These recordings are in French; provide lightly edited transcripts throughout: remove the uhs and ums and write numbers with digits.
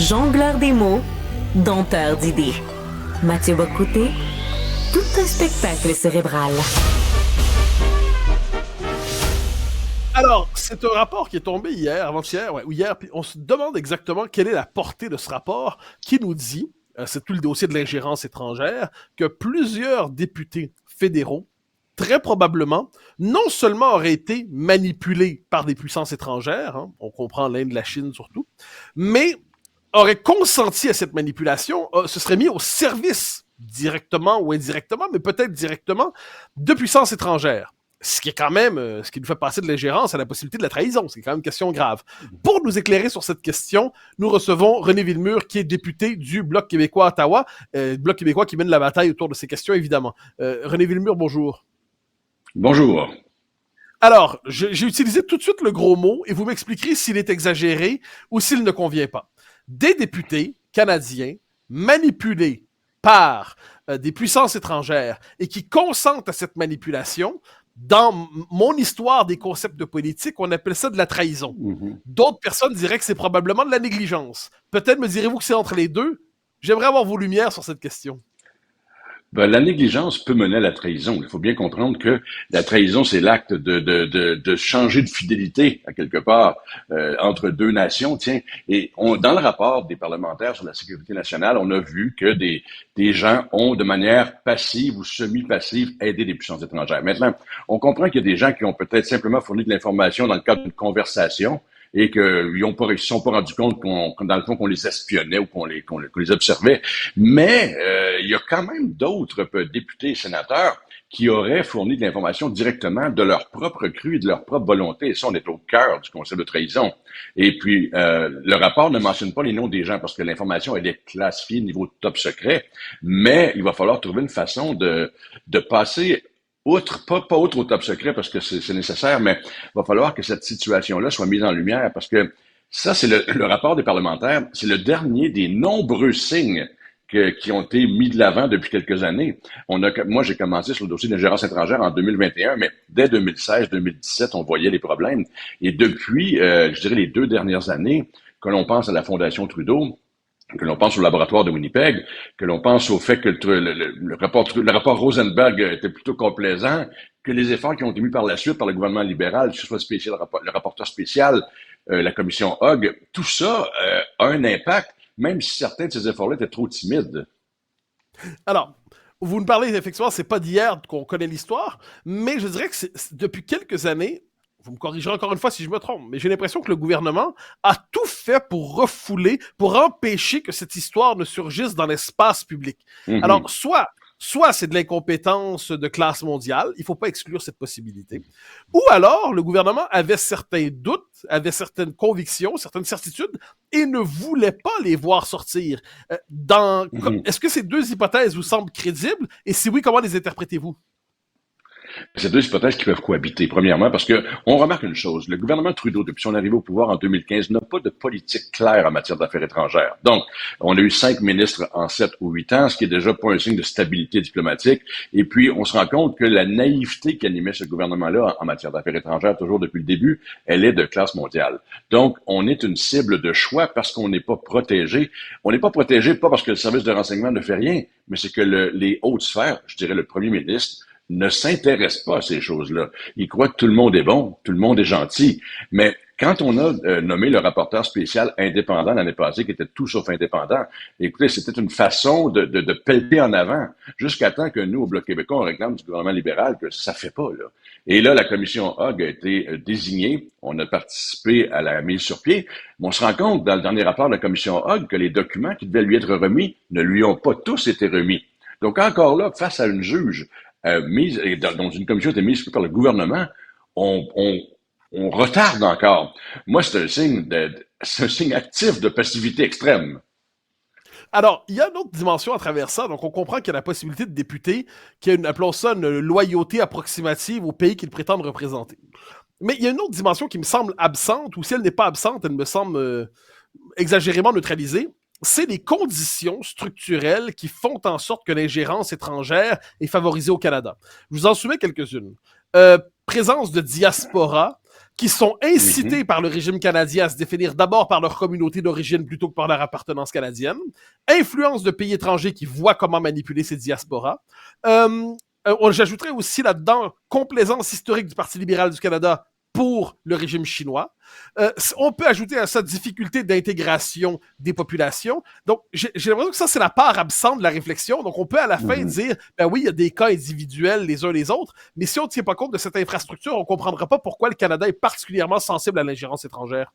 Jongleur des mots, dompteur d'idées. Mathieu Bock-Côté, tout un spectacle cérébral. Alors, c'est un rapport qui est tombé hier, avant-hier, ou hier, puis on se demande exactement quelle est la portée de ce rapport qui nous dit, c'est tout le dossier de l'ingérence étrangère, que plusieurs députés fédéraux, très probablement, non seulement auraient été manipulés par des puissances étrangères, hein, on comprend l'Inde, la Chine surtout, mais auraient consenti à cette manipulation, se seraient mis au service, directement ou indirectement, mais peut-être directement, de puissances étrangères. Ce qui est quand même, ce qui nous fait passer de l'ingérence à la possibilité de la trahison. C'est quand même une question grave. Pour nous éclairer sur cette question, nous recevons René Villemur, qui est député du Bloc québécois à Ottawa. Bloc québécois qui mène la bataille autour de ces questions, évidemment. René Villemur, bonjour. Bonjour. Alors, j'ai utilisé tout de suite le gros mot et vous m'expliquerez s'il est exagéré ou s'il ne convient pas. Des députés canadiens manipulés par des puissances étrangères et qui consentent à cette manipulation, dans mon histoire des concepts de politique, on appelle ça de la trahison. D'autres personnes diraient que c'est probablement de la négligence. Peut-être me direz-vous que c'est entre les deux? J'aimerais avoir vos lumières sur cette question. Ben, la négligence peut mener à la trahison. Il faut bien comprendre que la trahison, c'est l'acte de changer de fidélité, à quelque part, entre deux nations. Tiens, et dans le rapport des parlementaires sur la sécurité nationale, on a vu que des gens ont, de manière passive ou semi-passive, aidé des puissances étrangères. Maintenant, on comprend qu'il y a des gens qui ont peut-être simplement fourni de l'information dans le cadre d'une conversation, et qu'ils ne se sont pas rendus compte dans le fond, qu'on les espionnait ou qu'on les observait. Mais il y a quand même d'autres députés et sénateurs qui auraient fourni de l'information directement de leur propre cru et de leur propre volonté. Et ça, on est au cœur du concept de trahison. Et puis, le rapport ne mentionne pas les noms des gens parce que l'information, elle est classifiée niveau top secret. Mais il va falloir trouver une façon de passer outre, pas outre au top secret parce que c'est nécessaire, mais il va falloir que cette situation-là soit mise en lumière parce que ça, c'est le rapport des parlementaires, c'est le dernier des nombreux signes qui ont été mis de l'avant depuis quelques années. Moi, j'ai commencé sur le dossier d'ingérence étrangère en 2021, mais dès 2016-2017, on voyait les problèmes. Et depuis, je dirais, les 2 dernières années, que l'on pense à la Fondation Trudeau, que l'on pense au laboratoire de Winnipeg, que l'on pense au fait que le rapport Rosenberg était plutôt complaisant, que les efforts qui ont été mis par la suite par le gouvernement libéral, que ce soit le rapporteur spécial, la commission Hogg, tout ça a un impact, même si certains de ces efforts-là étaient trop timides. Alors, vous nous parlez, effectivement, c'est pas d'hier qu'on connaît l'histoire, mais je dirais que depuis quelques années, vous me corrigerez encore une fois si je me trompe, mais j'ai l'impression que le gouvernement a tout fait pour refouler, pour empêcher que cette histoire ne surgisse dans l'espace public. Alors, soit c'est de l'incompétence de classe mondiale, il faut pas exclure cette possibilité, ou alors le gouvernement avait certains doutes, avait certaines convictions, certaines certitudes, et ne voulait pas les voir sortir. Est-ce que ces deux hypothèses vous semblent crédibles? Et si oui, comment les interprétez-vous? C'est deux hypothèses qui peuvent cohabiter. Premièrement, parce que on remarque une chose. Le gouvernement Trudeau, depuis son arrivée au pouvoir en 2015, n'a pas de politique claire en matière d'affaires étrangères. Donc, on a eu 5 ministres en 7 ou 8 ans, ce qui est déjà pas un signe de stabilité diplomatique. Et puis, on se rend compte que la naïveté qui animait ce gouvernement-là en matière d'affaires étrangères, toujours depuis le début, elle est de classe mondiale. Donc, on est une cible de choix parce qu'on n'est pas protégé. On n'est pas protégé pas parce que le service de renseignement ne fait rien, mais c'est que les hautes sphères, je dirais le premier ministre, ne s'intéresse pas à ces choses-là. Il croit que tout le monde est bon, tout le monde est gentil. Mais quand on a nommé le rapporteur spécial indépendant l'année passée, qui était tout sauf indépendant, écoutez, c'était une façon de pelleter en avant, jusqu'à temps que nous, au Bloc québécois, on réclame du gouvernement libéral que ça fait pas, là. Et là, la commission Hogg a été désignée. On a participé à la mise sur pied. Mais on se rend compte, dans le dernier rapport de la commission Hogg, que les documents qui devaient lui être remis ne lui ont pas tous été remis. Donc, encore là, face à une juge, dans une commission qui a été mise par le gouvernement, on retarde encore. Moi, c'est un signe actif de passivité extrême. Alors, il y a une autre dimension à travers ça. Donc, on comprend qu'il y a la possibilité de députés qui a appelons ça une loyauté approximative au pays qu'ils prétendent représenter. Mais il y a une autre dimension qui me semble absente, ou si elle n'est pas absente, elle me semble exagérément neutralisée. C'est les conditions structurelles qui font en sorte que l'ingérence étrangère est favorisée au Canada. Je vous en soumets quelques-unes. Présence de diaspora, qui sont Mhm. incités par le régime canadien à se définir d'abord par leur communauté d'origine plutôt que par leur appartenance canadienne, influence de pays étrangers qui voient comment manipuler ces diasporas. J'ajouterais aussi là-dedans complaisance historique du Parti libéral du Canada pour le régime chinois. On peut ajouter à ça difficulté d'intégration des populations. Donc, j'ai l'impression que ça, c'est la part absente de la réflexion. Donc, on peut à la fin Mhm. dire, ben oui, il y a des cas individuels les uns les autres, mais si on ne tient pas compte de cette infrastructure, on ne comprendra pas pourquoi le Canada est particulièrement sensible à l'ingérence étrangère.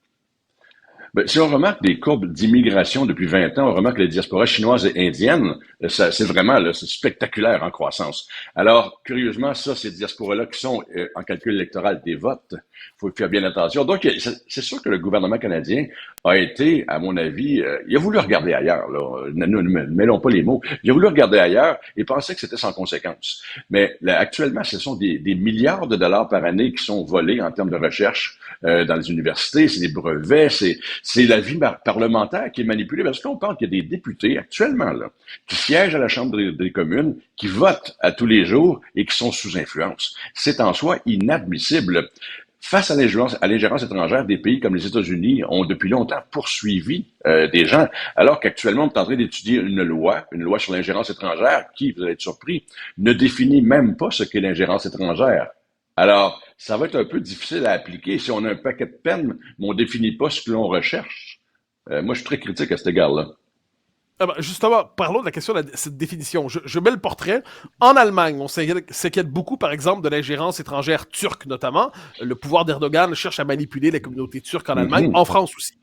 Ben, si on remarque des courbes d'immigration depuis 20 ans, on remarque que les diasporas chinoises et indiennes, c'est vraiment là, c'est spectaculaire en croissance. Alors, curieusement, ça, ces diasporas-là qui sont en calcul électoral des votes, faut faire bien attention. Donc, c'est sûr que le gouvernement canadien a été, à mon avis, il a voulu regarder ailleurs. Là. Ne mêlons pas les mots. Il a voulu regarder ailleurs et pensait que c'était sans conséquence. Mais là, actuellement, ce sont des milliards de dollars par année qui sont volés en termes de recherche dans les universités, c'est des brevets, c'est la vie parlementaire qui est manipulée. Parce qu'on parle qu'il y a des députés actuellement là qui siègent à la Chambre des communes, qui votent à tous les jours et qui sont sous influence. C'est en soi inadmissible. Face à l'ingérence étrangère, des pays comme les États-Unis ont depuis longtemps poursuivi des gens, alors qu'actuellement on est en train d'étudier une loi sur l'ingérence étrangère qui, vous allez être surpris, ne définit même pas ce qu'est l'ingérence étrangère. Alors, ça va être un peu difficile à appliquer si on a un paquet de peines, mais on ne définit pas ce que l'on recherche. Moi, je suis très critique à cet égard-là. Ah ben, justement, parlons de la question de cette définition. Je mets le portrait. En Allemagne, on s'inquiète beaucoup, par exemple, de l'ingérence étrangère turque, notamment. Le pouvoir d'Erdogan cherche à manipuler la communauté turque en Allemagne, Mhm. en France aussi.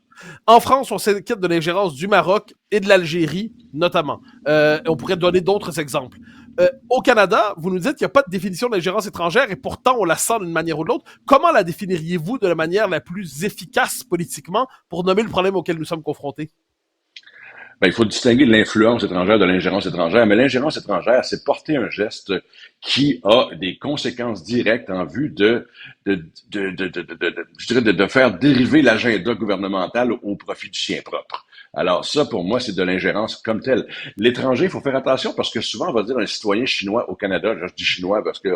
En France, on s'inquiète de l'ingérence du Maroc et de l'Algérie, notamment. On pourrait donner d'autres exemples. Au Canada, vous nous dites qu'il n'y a pas de définition d'ingérence étrangère et pourtant on la sent d'une manière ou de l'autre. Comment la définiriez-vous de la manière la plus efficace politiquement pour nommer le problème auquel nous sommes confrontés? Ben, il faut distinguer l'influence étrangère de l'ingérence étrangère, mais l'ingérence étrangère, c'est porter un geste qui a des conséquences directes en vue je dirais de faire dériver l'agenda gouvernemental au profit du sien propre. Alors ça, pour moi, c'est de l'ingérence comme telle. L'étranger, il faut faire attention parce que souvent, on va dire un citoyen chinois au Canada, je dis chinois parce que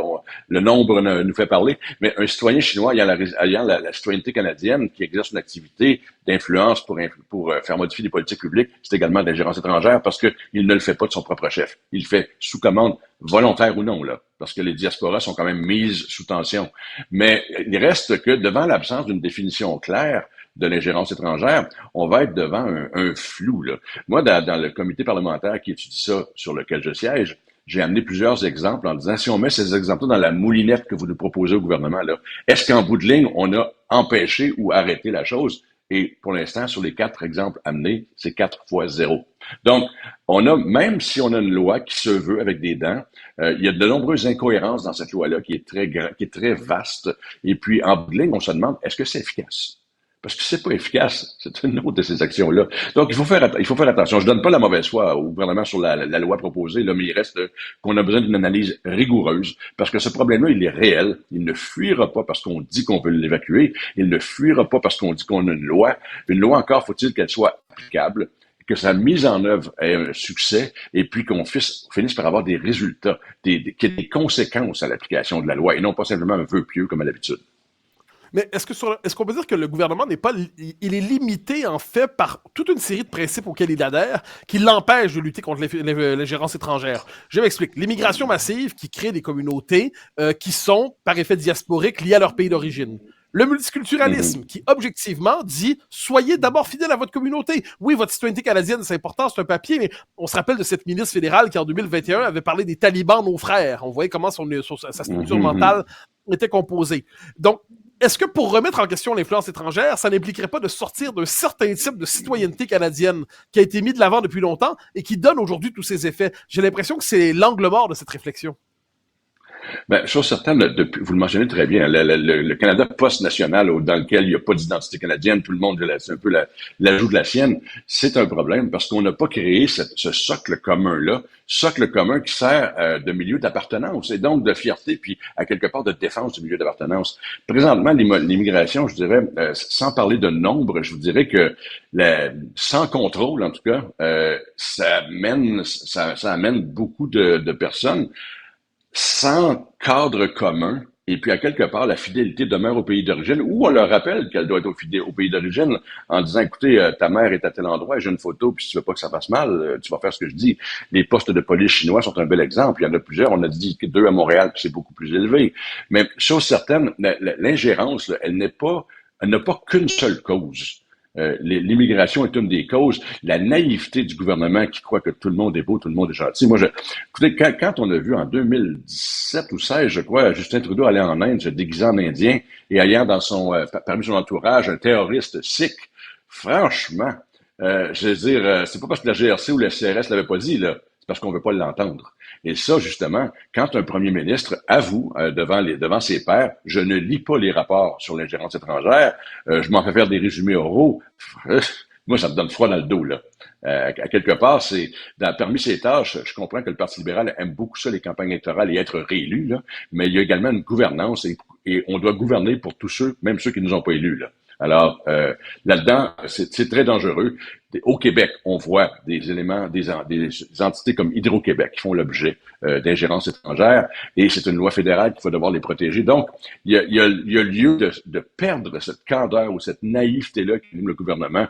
le nombre nous fait parler, mais un citoyen chinois ayant la citoyenneté canadienne qui exerce une activité d'influence pour faire modifier les politiques publiques, c'est également de l'ingérence étrangère parce qu'il ne le fait pas de son propre chef. Il le fait sous commande, volontaire ou non, là, parce que les diasporas sont quand même mises sous tension. Mais il reste que devant l'absence d'une définition claire de l'ingérence étrangère, on va être devant un flou. Là. Moi, dans le comité parlementaire qui étudie ça, sur lequel je siège, j'ai amené plusieurs exemples en disant, si on met ces exemples dans la moulinette que vous nous proposez au gouvernement, là, est-ce qu'en bout de ligne, on a empêché ou arrêté la chose? Et pour l'instant, sur les 4 exemples amenés, c'est 4 fois 0. Donc, même si on a une loi qui se veut avec des dents, il y a de nombreuses incohérences dans cette loi-là qui est très vaste. Et puis, en bout de ligne, on se demande, est-ce que c'est efficace? Parce que c'est pas efficace. C'est une autre de ces actions-là. Donc, il faut faire attention. Je donne pas la mauvaise foi au gouvernement sur la loi proposée, là, mais il reste qu'on a besoin d'une analyse rigoureuse parce que ce problème-là, il est réel. Il ne fuira pas parce qu'on dit qu'on veut l'évacuer. Il ne fuira pas parce qu'on dit qu'on a une loi. Une loi, encore faut-il qu'elle soit applicable, que sa mise en œuvre ait un succès et puis qu'on finisse par avoir des résultats, qu'il y ait des conséquences à l'application de la loi et non pas simplement un vœu pieux comme à l'habitude. Mais est-ce qu'on peut dire que le gouvernement n'est pas, il est limité en fait par toute une série de principes auxquels il adhère, qui l'empêchent de lutter contre l'ingérence étrangère. Je m'explique. L'immigration massive qui crée des communautés qui sont par effet diasporique liées à leur pays d'origine. Le multiculturalisme, Mhm. qui objectivement dit soyez d'abord fidèles à votre communauté. Oui, votre citoyenneté canadienne, c'est important, c'est un papier, mais on se rappelle de cette ministre fédérale qui en 2021 avait parlé des talibans, nos frères. On voyait comment sa structure Mhm. mentale était composée. Donc, est-ce que pour remettre en question l'influence étrangère, ça n'impliquerait pas de sortir d'un certain type de citoyenneté canadienne qui a été mis de l'avant depuis longtemps et qui donne aujourd'hui tous ses effets? J'ai l'impression que c'est l'angle mort de cette réflexion. Ben, chose certaine, vous le mentionnez très bien, le Canada post-national dans lequel il n'y a pas d'identité canadienne, tout le monde, c'est un peu l'ajout de la sienne, c'est un problème parce qu'on n'a pas créé ce socle commun-là, socle commun qui sert de milieu d'appartenance et donc de fierté, puis à quelque part de défense du milieu d'appartenance. Présentement, l'immigration, je dirais, sans parler de nombre, je vous dirais que sans contrôle, en tout cas, ça amène beaucoup de personnes sans cadre commun Et puis, à quelque part, la fidélité demeure au pays d'origine, ou on leur rappelle qu'elle doit être au pays d'origine en disant, écoutez, ta mère est à tel endroit, j'ai une photo, puis si tu veux pas que ça passe mal, tu vas faire ce que je dis. Les postes de police chinois sont un bel exemple. Il y en a plusieurs. On a dit que 2 à Montréal, puis c'est beaucoup plus élevé. Mais, chose certaine, l'ingérence, là, elle n'a pas qu'une seule cause. L'immigration est une des causes. La naïveté du gouvernement qui croit que tout le monde est beau, tout le monde est gentil. Écoutez, quand on a vu en 2017 ou 16, je crois, Justin Trudeau aller en Inde, se déguisant en Indien et ayant parmi son entourage un terroriste sikh, franchement, je veux dire, c'est pas parce que la GRC ou le CRS l'avait pas dit, là. C'est parce qu'on veut pas l'entendre. Et ça, justement, quand un premier ministre avoue devant ses pairs, je ne lis pas les rapports sur l'ingérence étrangère, je m'en fais faire des résumés oraux, moi, ça me donne froid dans le dos, là. À quelque part, parmi ses tâches, je comprends que le Parti libéral aime beaucoup ça, les campagnes électorales et être réélu, là, mais il y a également une gouvernance et on doit gouverner pour tous ceux, même ceux qui ne nous ont pas élus, là. Alors, là-dedans, c'est très dangereux. Au Québec, on voit des éléments, des entités comme Hydro-Québec qui font l'objet d'ingérence étrangère, et c'est une loi fédérale qu'il faut devoir les protéger. Donc, il y a lieu de perdre cette candeur ou cette naïveté-là qui anime le gouvernement.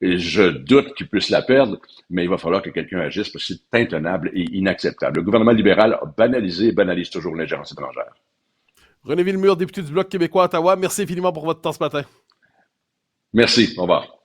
Et je doute qu'il puisse la perdre, mais il va falloir que quelqu'un agisse parce que c'est intenable et inacceptable. Le gouvernement libéral a banalisé et banalise toujours l'ingérence étrangère. René Villemur, député du Bloc québécois à Ottawa, merci infiniment pour votre temps ce matin. Merci. Au revoir.